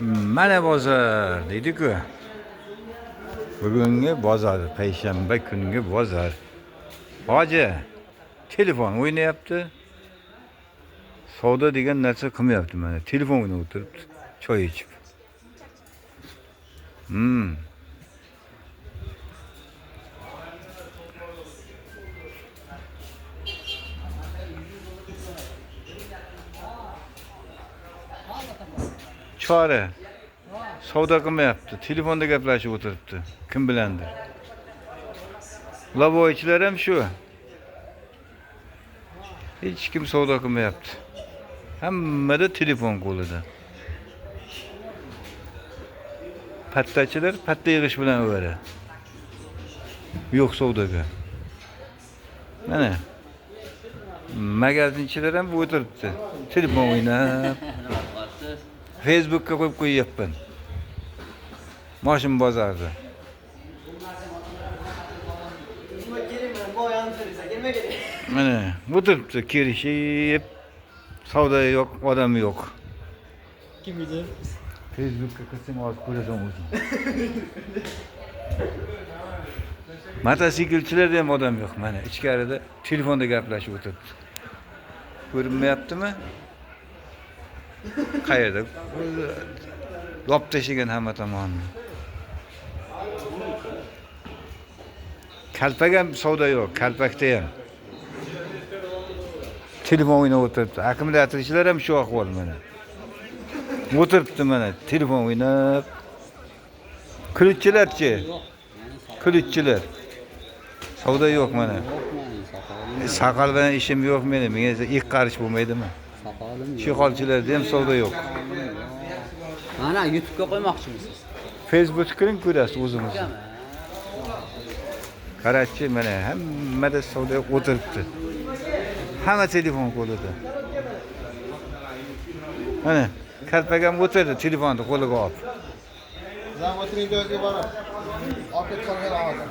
Mana bozor deydi-ku. Bugungi bozor, payshanba kungi bozor. Hoji, telefon o'ynayapti. Savdo degan narsa qilmayapti mana. Telefon o'ynab o'tiribdi, choy ichib. Chora. Savdo qilmayapti, telefonda gaplashib o'tiribdi. Kim bilandir. Lavoychilar ham shu. Hech kim savdo qilmayapti. Hammada telefon qo'lida. Pattachilar patta yig'ish bilan o'radi. Yo'q savdoga. Mana magazinchilar ham o'tiribdi. Telefon o'ynab. Facebook'ga qo'yib qo'yyapman. Moshin bozorda. Mana o'tiribdi, kelishib. Savdo yo'q, odam yo'q. Kim edi? Facebook'ga kirsang hozir ko'rasan o'zing. Mototsiklchilarda ham odam yo'q. Mana ichkarida telefonda gaplashib o'tiribdi. Ko'rinmayaptimi? Qayerda? Lop tashlagan hamma tomonni. Kalpak ham savdo yo'q, kalpakda ham. Telefon o'ynab o'tiribdi. Akkumulyatorchilar ham shu ahvol mana. O'tiribdi mana, telefon o'ynab. Kulitchilarchi? Kulitchilar. Savdo yo'q mana. Saqal bilan ishim yo'q mening. Menga esa ilk qarish bo'lmaydimi? Shiqolchilarda ham savdo yo'q. Mana YouTube'ga qo'ymoqchimisiz? Facebook'ga kiring ko'rasiz o'zingiz. Qarachchi mana hammada savdo yo'q o'tiribdi. Hamma telefon qo'lida. Mana kalpak ham o'tirdi, telefonni qo'liga olib. Zam o'tiring joyga borib. Olib qolgan odam.